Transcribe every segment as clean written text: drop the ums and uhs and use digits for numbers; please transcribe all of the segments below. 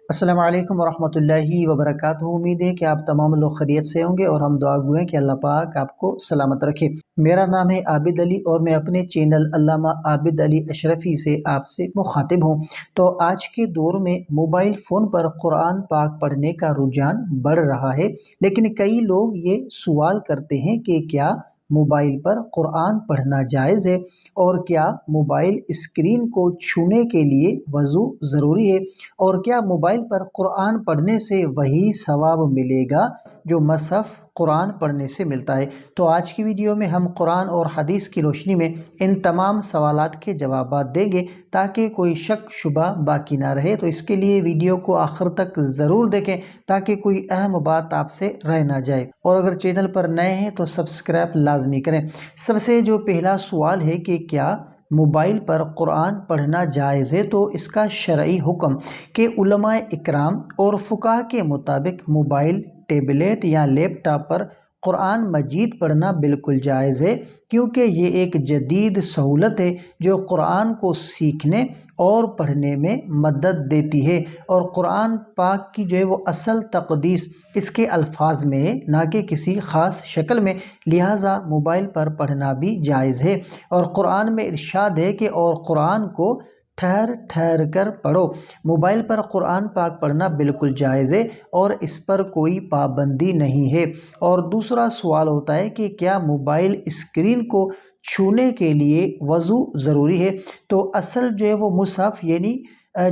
السلام علیکم ورحمۃ اللہ وبرکاتہ۔ امید ہے کہ آپ تمام لوگ خیریت سے ہوں گے اور ہم دعا گو ہیں کہ اللہ پاک آپ کو سلامت رکھے۔ میرا نام ہے عابد علی اور میں اپنے چینل علامہ عابد علی اشرفی سے آپ سے مخاطب ہوں۔ تو آج کے دور میں موبائل فون پر قرآن پاک پڑھنے کا رجحان بڑھ رہا ہے، لیکن کئی لوگ یہ سوال کرتے ہیں کہ کیا موبائل پر قرآن پڑھنا جائز ہے، اور کیا موبائل اسکرین کو چھونے کے لیے وضو ضروری ہے، اور کیا موبائل پر قرآن پڑھنے سے وہی ثواب ملے گا جو مصحف قرآن پڑھنے سے ملتا ہے۔ تو آج کی ویڈیو میں ہم قرآن اور حدیث کی روشنی میں ان تمام سوالات کے جوابات دیں گے تاکہ کوئی شک شبہ باقی نہ رہے۔ تو اس کے لیے ویڈیو کو آخر تک ضرور دیکھیں تاکہ کوئی اہم بات آپ سے رہ نہ جائے، اور اگر چینل پر نئے ہیں تو سبسکرائب لازمی کریں۔ سب سے جو پہلا سوال ہے کہ کیا موبائل پر قرآن پڑھنا جائز ہے، تو اس کا شرعی حکم کہ علماء اکرام اور فقہا کے مطابق موبائل، ٹیبلیٹ یا لیپ ٹاپ پر قرآن مجید پڑھنا بالکل جائز ہے، کیونکہ یہ ایک جدید سہولت ہے جو قرآن کو سیکھنے اور پڑھنے میں مدد دیتی ہے، اور قرآن پاک کی جو ہے وہ اصل تقدیس اس کے الفاظ میں ہے، نہ کہ کسی خاص شکل میں، لہٰذا موبائل پر پڑھنا بھی جائز ہے۔ اور قرآن میں ارشاد ہے کہ اور قرآن کو ٹھہر ٹھہر کر پڑھو۔ موبائل پر قرآن پاک پڑھنا بالکل جائز ہے اور اس پر کوئی پابندی نہیں ہے۔ اور دوسرا سوال ہوتا ہے کہ کیا موبائل اسکرین کو چھونے کے لیے وضو ضروری ہے؟ تو اصل جو ہے وہ مصحف یعنی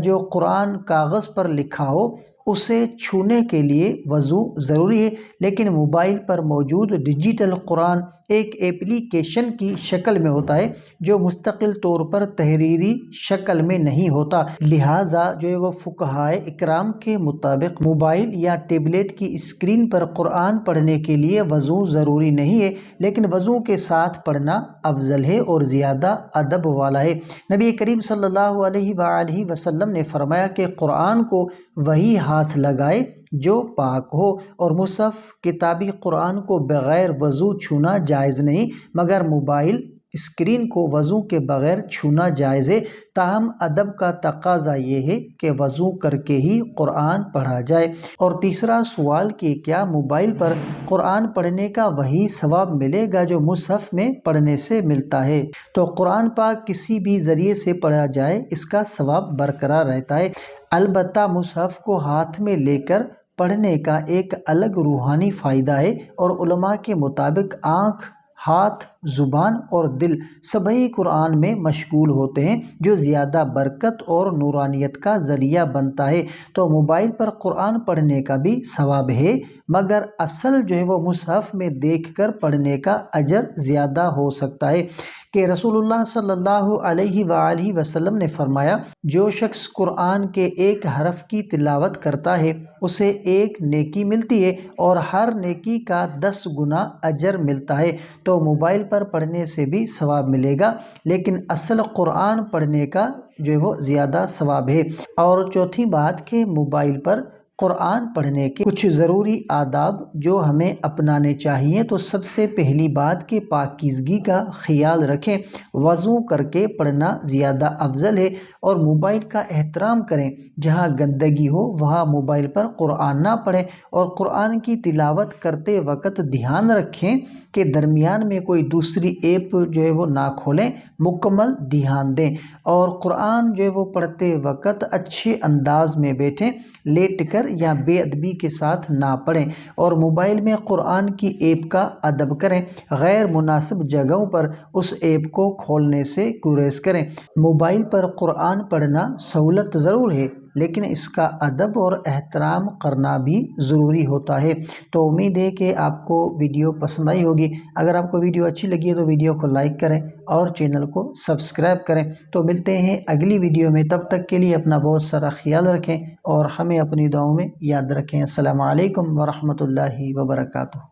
جو قرآن کاغذ پر لکھا ہو اسے چھونے کے لیے وضو ضروری ہے، لیکن موبائل پر موجود ڈیجیٹل قرآن ایک ایپلیکیشن کی شکل میں ہوتا ہے جو مستقل طور پر تحریری شکل میں نہیں ہوتا، لہٰذا جو ہے وہ فقہائے اکرام کے مطابق موبائل یا ٹیبلیٹ کی اسکرین پر قرآن پڑھنے کے لیے وضو ضروری نہیں ہے، لیکن وضو کے ساتھ پڑھنا افضل ہے اور زیادہ ادب والا ہے۔ نبی کریم صلی اللہ علیہ وآلہ وسلم نے فرمایا کہ قرآن کو وہی ہاتھ لگائے جو پاک ہو، اور مصحف کتابی قرآن کو بغیر وضو چھونا جائز نہیں، مگر موبائل اسکرین کو وضو کے بغیر چھونا جائز ہے۔ تاہم ادب کا تقاضا یہ ہے کہ وضو کر کے ہی قرآن پڑھا جائے۔ اور تیسرا سوال کہ کیا موبائل پر قرآن پڑھنے کا وہی ثواب ملے گا جو مصحف میں پڑھنے سے ملتا ہے؟ تو قرآن پاک کسی بھی ذریعے سے پڑھا جائے اس کا ثواب برقرار رہتا ہے، البتہ مصحف کو ہاتھ میں لے کر پڑھنے کا ایک الگ روحانی فائدہ ہے، اور علماء کے مطابق آنکھ، ہاتھ، زبان اور دل سبھی قرآن میں مشغول ہوتے ہیں، جو زیادہ برکت اور نورانیت کا ذریعہ بنتا ہے۔ تو موبائل پر قرآن پڑھنے کا بھی ثواب ہے، مگر اصل جو ہے وہ مصحف میں دیکھ کر پڑھنے کا اجر زیادہ ہو سکتا ہے، کہ رسول اللہ صلی اللہ علیہ وآلہ وسلم نے فرمایا جو شخص قرآن کے ایک حرف کی تلاوت کرتا ہے اسے ایک نیکی ملتی ہے اور ہر نیکی کا 10 گنا اجر ملتا ہے۔ تو موبائل پر پڑھنے سے بھی ثواب ملے گا، لیکن اصل قرآن پڑھنے کا جو ہے وہ زیادہ ثواب ہے۔ اور چوتھی بات کہ موبائل پر قرآن پڑھنے کے کچھ ضروری آداب جو ہمیں اپنانے چاہیے۔ تو سب سے پہلی بات کہ پاکیزگی کا خیال رکھیں، وضو کر کے پڑھنا زیادہ افضل ہے، اور موبائل کا احترام کریں، جہاں گندگی ہو وہاں موبائل پر قرآن نہ پڑھیں، اور قرآن کی تلاوت کرتے وقت دھیان رکھیں کہ درمیان میں کوئی دوسری ایپ جو ہے وہ نہ کھولیں، مکمل دھیان دیں، اور قرآن جو ہے وہ پڑھتے وقت اچھے انداز میں بیٹھیں، لیٹ کر یا بے ادبی کے ساتھ نہ پڑھیں، اور موبائل میں قرآن کی ایپ کا ادب کریں، غیر مناسب جگہوں پر اس ایپ کو کھولنے سے گریز کریں۔ موبائل پر قرآن پڑھنا سہولت ضرور ہے، لیکن اس کا ادب اور احترام کرنا بھی ضروری ہوتا ہے۔ تو امید ہے کہ آپ کو ویڈیو پسند آئی ہوگی۔ اگر آپ کو ویڈیو اچھی لگی ہے تو ویڈیو کو لائک کریں اور چینل کو سبسکرائب کریں۔ تو ملتے ہیں اگلی ویڈیو میں، تب تک کے لیے اپنا بہت سارا خیال رکھیں اور ہمیں اپنی دعاؤں میں یاد رکھیں۔ السلام علیکم ورحمۃ اللہ وبرکاتہ۔